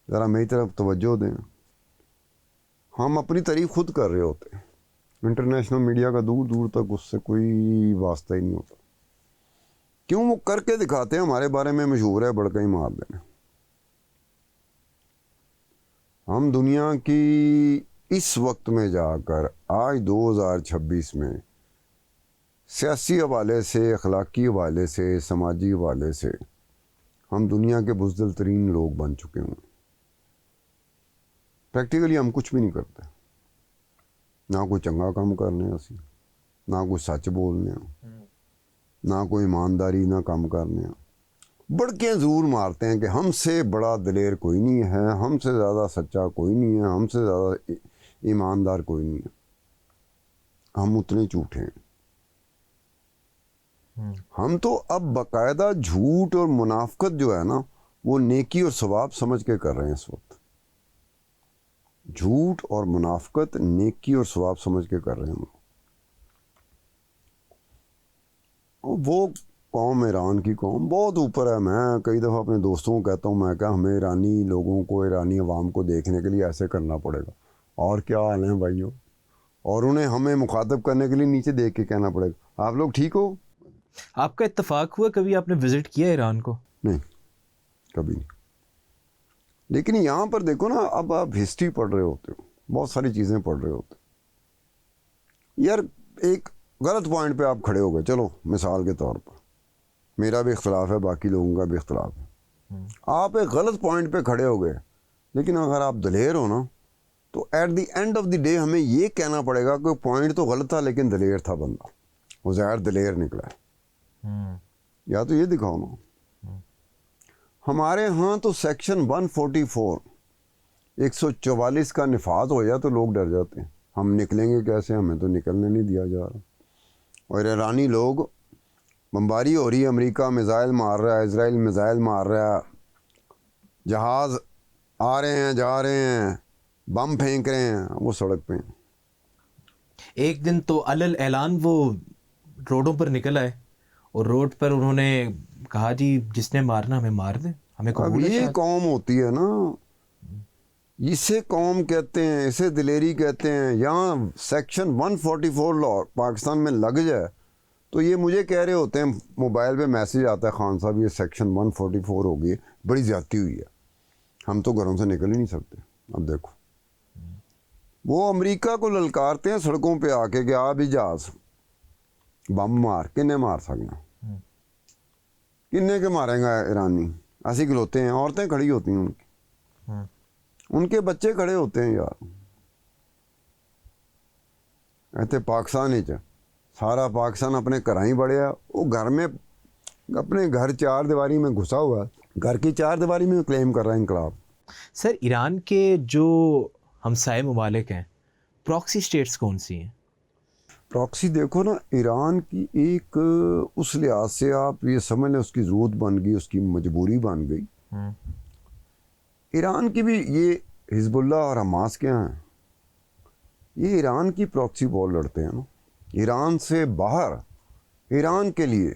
ذرا میری طرف توجہ دیں. ہم اپنی تعریف خود کر رہے ہوتے ہیں انٹرنیشنل میڈیا کا دور دور تک اس سے کوئی واسطہ ہی نہیں ہوتا. کیوں؟ وہ کر کے دکھاتے ہیں ہمارے بارے میں مشہور ہے بڑکا ہی مار دینا. ہم دنیا کی اس وقت میں جا کر آج 2026 میں سیاسی حوالے سے، اخلاقی حوالے سے، سماجی حوالے سے ہم دنیا کے بزدل ترین لوگ بن چکے ہیں. پریکٹیکلی ہم کچھ بھی نہیں کرتے، نہ کوئی چنگا کام کرنے اسی، نہ کوئی سچ بولنے، نہ کوئی ایمانداری نہ کام کرنے. بڑکے ضرور مارتے ہیں کہ ہم سے بڑا دلیر کوئی نہیں ہے، ہم سے زیادہ سچا کوئی نہیں ہے، ہم سے زیادہ ایماندار کوئی نہیں ہے. ہم اتنے جھوٹے ہیں. ہم تو اب باقاعدہ جھوٹ اور منافقت جو ہے نا وہ نیکی اور ثواب سمجھ کے کر رہے ہیں اس وقت. جھوٹ اور منافقت نیکی اور ثواب سمجھ کے کر رہے ہیں. وہ قوم ایران کی قوم بہت اوپر ہے. میں کئی دفعہ اپنے دوستوں کو کہتا ہوں، میں کہ ہمیں ایرانی لوگوں کو، ایرانی عوام کو دیکھنے کے لیے ایسے کرنا پڑے گا. اور کیا حال ہیں بھائیوں؟ اور انہیں ہمیں مخاطب کرنے کے لیے نیچے دیکھ کے کہنا پڑے گا آپ لوگ ٹھیک ہو. آپ کا اتفاق ہوا کبھی آپ نے وزٹ کیا ایران کو؟ نہیں، کبھی نہیں. لیکن یہاں پر دیکھو نا، اب آپ ہسٹری پڑھ رہے ہوتے ہو، بہت ساری چیزیں پڑھ رہے ہوتے ہو. یار ایک غلط پوائنٹ پہ آپ کھڑے ہو گئے. چلو مثال کے طور پر میرا بھی اختلاف ہے، باقی لوگوں کا بھی اختلاف ہے. آپ ایک غلط پوائنٹ پہ کھڑے ہو گئے، لیکن اگر آپ دلیر ہو نا تو at the end of the day ہمیں یہ کہنا پڑے گا کہ پوائنٹ تو غلط تھا لیکن دلیر تھا بندہ، وہ ظاہر دلیر نکلا ہے. یا تو یہ دکھاؤ نا. ہمارے ہاں تو سیکشن 144 144 کا نفاذ ہو جائے تو لوگ ڈر جاتے ہیں. ہم نکلیں گے کیسے؟ ہمیں تو نکلنے نہیں دیا جا رہا. اور ایرانی لوگ، بمباری ہو رہی ہے، امریکہ میزائل مار رہا ہے، اسرائیل میزائل مار رہا ہے، جہاز آ رہے ہیں جا رہے ہیں، بم پھینک رہے ہیں، وہ سڑک پہ ہیں. ایک دن تو علل اعلان وہ روڈوں پر نکل آئے اور روڈ پر انہوں نے کہا جی جس نے مارنا ہمیں مار دے، ہمیں اب قبول ہے یہ شہادت۔ قوم ہوتی ہے نا، اسے قوم کہتے ہیں، اسے دلیری کہتے ہیں. یہاں سیکشن 144 لا پاکستان میں لگ جائے تو یہ مجھے کہہ رہے ہوتے ہیں، موبائل پہ میسیج آتا ہے، خان صاحب یہ سیکشن 144 ہو گئی، بڑی زیادتی ہوئی ہے، ہم تو گھروں سے نکل ہی نہیں سکتے. اب دیکھو وہ امریکہ کو للکارتے ہیں سڑکوں پہ آ کے کہ آ بھی جہاز بم مار. کنے مار سکنا؟ کنے کے ماریں گا ایرانی؟ ایسی کھلوتے ہیں، عورتیں کھڑی ہوتی ہیں ان کی، ان کے بچے کھڑے ہوتے ہیں. یار ایسے پاکستان ہی سارا پاکستان اپنے گھر ہی بڑھیا، وہ گھر میں اپنے گھر چار دیواری میں گھسا ہوا ہے، گھر کی چار دیواری میں کلیم کر رہا ہے انقلاب. سر ایران کے جو ہمسائے ممالک ہیں، پراکسی اسٹیٹس کون سی ہیں؟ پراکسی دیکھو نا، ایران کی ایک اس لحاظ سے آپ یہ سمجھ لیں اس کی ضرورت بن گئی، اس کی مجبوری بن گئی. ایران کی بھی یہ حزب اللہ اور حماس کیا ہیں، یہ ایران کی پراکسی وار لڑتے ہیں نا. ایران سے باہر ایران کے لیے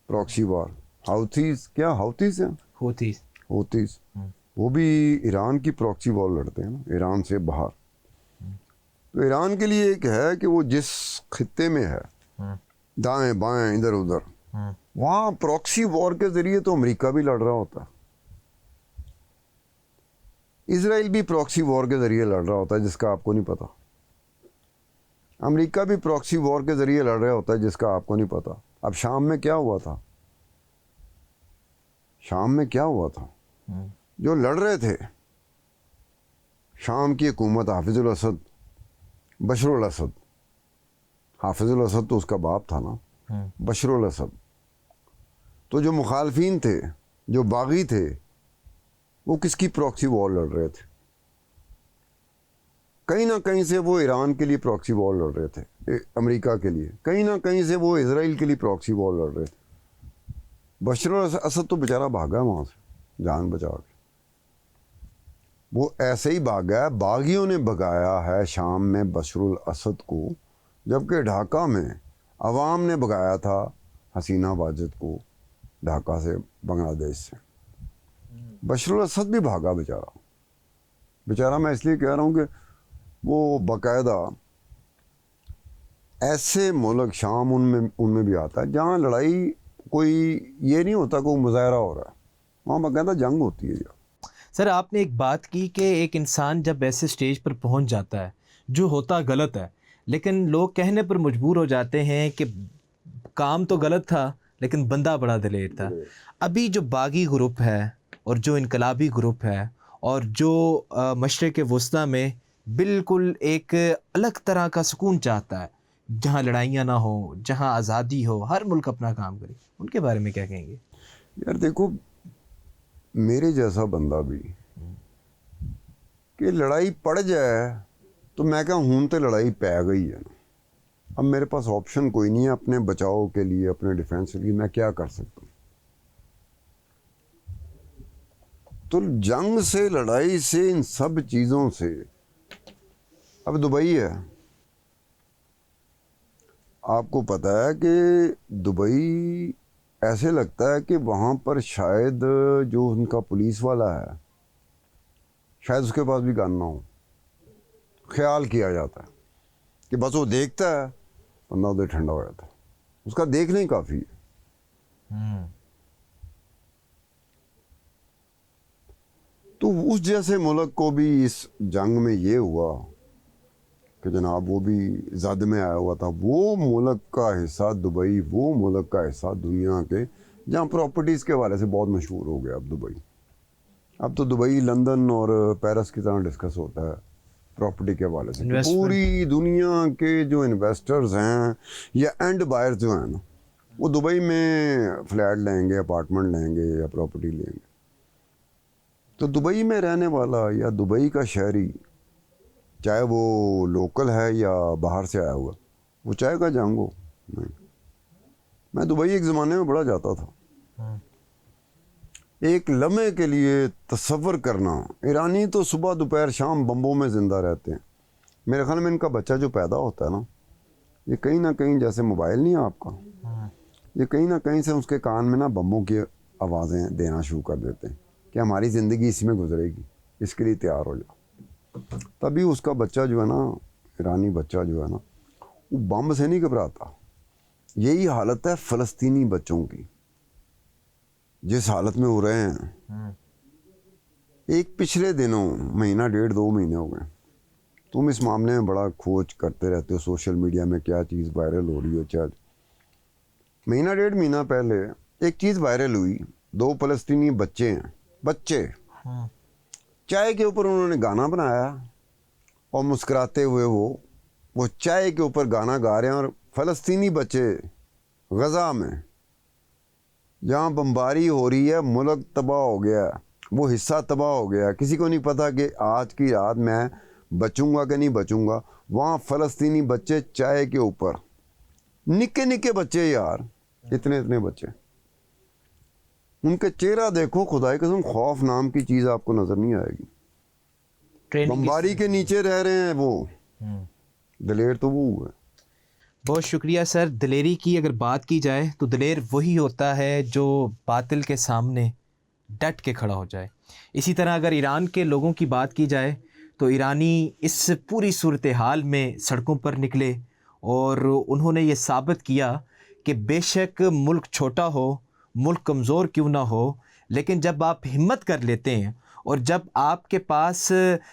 پراکسی وار. ہاؤتھیز کیا ہاؤتھیز ہیں، ہوتیز وہ بھی ایران کی پراکسی وار لڑتے ہیں نا، ایران سے باہر. تو ایران کے لیے ایک ہے کہ وہ جس خطے میں ہے، دائیں بائیں ادھر ادھر، وہاں پراکسی وار کے ذریعے تو امریکہ بھی لڑ رہا ہوتا ہے، اسرائیل بھی پراکسی وار کے ذریعے لڑ رہا ہوتا ہے جس کا آپ کو نہیں پتا، امریکہ بھی پراکسی وار کے ذریعے لڑ رہا ہوتا ہے جس کا آپ کو نہیں پتا. اب شام میں کیا ہوا تھا؟ شام میں کیا ہوا تھا؟ جو لڑ رہے تھے شام کی حکومت، حافظ الاسد، بشر الاسد. حافظ الاسد تو اس کا باپ تھا نا، بشر الاسد. تو جو مخالفین تھے، جو باغی تھے، وہ کس کی پراکسی وار لڑ رہے تھے؟ کہیں نہ کہیں سے وہ ایران کے لیے پراکسی وار لڑ رہے تھے، امریکہ کے لیے. کہیں نہ کہیں سے وہ اسرائیل کے لیے پراکسی وار لڑ رہے تھے. بشر الاسد تو بیچارہ بھاگا وہاں سے جان بچا کے. وہ ایسے ہی بھاگا ہے، باغیوں نے بھگایا ہے شام میں بشر الاسد کو، جبکہ ڈھاکہ میں عوام نے بھگایا تھا حسینہ واجد کو ڈھاکہ سے، بنگلہ دیش سے. بشر الاسد بھی بھاگا بیچارہ. میں اس لیے کہہ رہا ہوں کہ وہ باقاعدہ ایسے ملک شام ان میں بھی آتا ہے جہاں لڑائی کوئی یہ نہیں ہوتا کوئی مظاہرہ ہو رہا ہے، وہاں باقاعدہ جنگ ہوتی ہے۔ سر آپ نے ایک بات کی کہ ایک انسان جب ایسے سٹیج پر پہنچ جاتا ہے جو ہوتا غلط ہے، لیکن لوگ کہنے پر مجبور ہو جاتے ہیں کہ کام تو غلط تھا لیکن بندہ بڑا دلیر تھا۔ ابھی جو باغی گروپ ہے اور جو انقلابی گروپ ہے اور جو مشرق وسطیٰ میں بالکل ایک الگ طرح کا سکون چاہتا ہے، جہاں لڑائیاں نہ ہوں، جہاں آزادی ہو، ہر ملک اپنا کام کرے، ان کے بارے میں کیا کہیں گے؟ یار دیکھو، میرے جیسا بندہ بھی کہ لڑائی پڑ جائے تو میں کہا ہوں تو لڑائی پی گئی ہے نا، اب میرے پاس آپشن کوئی نہیں ہے اپنے بچاؤ کے لیے، اپنے ڈیفینس کے لیے میں کیا کر سکتا ہوں؟ تو جنگ سے، لڑائی سے، ان سب چیزوں سے، اب دبئی ہے، آپ کو پتہ ہے کہ دبئی ایسے لگتا ہے کہ وہاں پر شاید جو ان کا پولیس والا ہے شاید اس کے پاس بھی گن نہ ہو، خیال کیا جاتا ہے کہ بس وہ دیکھتا ہے بندہ ادھر ٹھنڈا ہو جاتا ہے، اس کا دیکھنا ہی کافی ہے۔ تو اس جیسے ملک کو بھی اس جنگ میں یہ ہوا کہ جناب وہ بھی زد میں آیا ہوا تھا، وہ ملک کا حصہ دبئی، وہ ملک کا حصہ دنیا کے جہاں پراپرٹیز کے حوالے سے بہت مشہور ہو گیا اب دبئی۔ اب تو دبئی لندن اور پیرس کی طرح ڈسکس ہوتا ہے پراپرٹی کے حوالے سے، پوری دنیا کے جو انویسٹرز ہیں یا اینڈ بائرز جو ہیں نا، وہ دبئی میں فلیٹ لیں گے، اپارٹمنٹ لیں گے یا پراپرٹی لیں گے۔ تو دبئی میں رہنے والا یا دبئی کا شہری، چاہے وہ لوکل ہے یا باہر سے آیا ہوا، وہ چاہے گا جنگ ہو؟ نہیں۔ میں دبئی ایک زمانے میں بڑا جاتا تھا، ایک لمحے کے لیے تصور کرنا، ایرانی تو صبح دوپہر شام بمبوں میں زندہ رہتے ہیں، میرے خیال میں ان کا بچہ جو پیدا ہوتا ہے نا، یہ کہیں نہ کہیں جیسے موبائل نہیں ہے آپ کا، یہ کہیں نہ کہیں سے اس کے کان میں نا بمبوں کی آوازیں دینا شروع کر دیتے ہیں کہ ہماری زندگی اسی میں گزرے گی، اس کے لیے تیار ہو جاؤ۔ تبھی اس کا بچہ جو ہے نا، ایرانی بچہ جو ہے نا، وہ بم سے نہیں گھبراتا۔ یہی حالت ہے فلسطینی بچوں کی، جس حالت میں ہو رہے ہیں۔ ایک پچھلے دنوں، مہینہ 1.5-2 مہینے ہو گئے، تم اس معاملے میں بڑا کھوج کرتے رہتے ہو سوشل میڈیا میں، کیا چیز وائرل ہو رہی ہے، چاہے مہینہ 1.5 مہینہ پہلے ایک چیز وائرل ہوئی، 2 فلسطینی بچے ہیں، بچے چائے کے اوپر انہوں نے گانا بنایا اور مسکراتے ہوئے وہ چائے کے اوپر گانا گا رہے ہیں، اور فلسطینی بچے غزہ میں جہاں بمباری ہو رہی ہے، ملک تباہ ہو گیا ہے، وہ حصہ تباہ ہو گیا ہے، کسی کو نہیں پتا کہ آج کی رات میں بچوں گا کہ نہیں بچوں گا، وہاں فلسطینی بچے چائے کے اوپر، نکے نکے بچے یار، اتنے بچے، ان کے چہرہ دیکھو، خدا کی قسم خوف نام کی چیز آپ کو نظر نہیں آئے گی۔ بمباری کے نیچے رہ رہے ہیں وہ، دلیر تو وہ ہے۔ بہت شکریہ سر۔ دلیری کی اگر بات کی جائے تو دلیر وہی ہوتا ہے جو باطل کے سامنے ڈٹ کے کھڑا ہو جائے۔ اسی طرح اگر ایران کے لوگوں کی بات کی جائے تو ایرانی اس پوری صورتحال میں سڑکوں پر نکلے اور انہوں نے یہ ثابت کیا کہ بے شک ملک چھوٹا ہو، ملک کمزور کیوں نہ ہو، لیکن جب آپ ہمت کر لیتے ہیں اور جب آپ کے پاس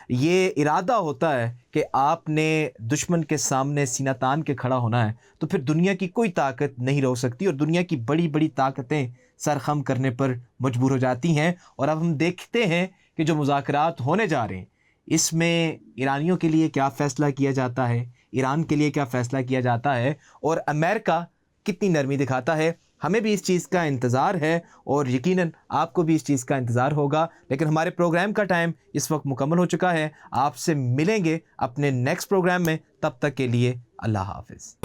یہ ارادہ ہوتا ہے کہ آپ نے دشمن کے سامنے سینہ تان کے کھڑا ہونا ہے، تو پھر دنیا کی کوئی طاقت نہیں روک سکتی، اور دنیا کی بڑی بڑی طاقتیں سر خم کرنے پر مجبور ہو جاتی ہیں۔ اور اب ہم دیکھتے ہیں کہ جو مذاکرات ہونے جا رہے ہیں، اس میں ایرانیوں کے لیے کیا فیصلہ کیا جاتا ہے، ایران کے لیے کیا فیصلہ کیا جاتا ہے، اور امریکہ کتنی نرمی دکھاتا ہے۔ ہمیں بھی اس چیز کا انتظار ہے اور یقیناً آپ کو بھی اس چیز کا انتظار ہوگا، لیکن ہمارے پروگرام کا ٹائم اس وقت مکمل ہو چکا ہے۔ آپ سے ملیں گے اپنے نیکسٹ پروگرام میں، تب تک کے لیے اللہ حافظ۔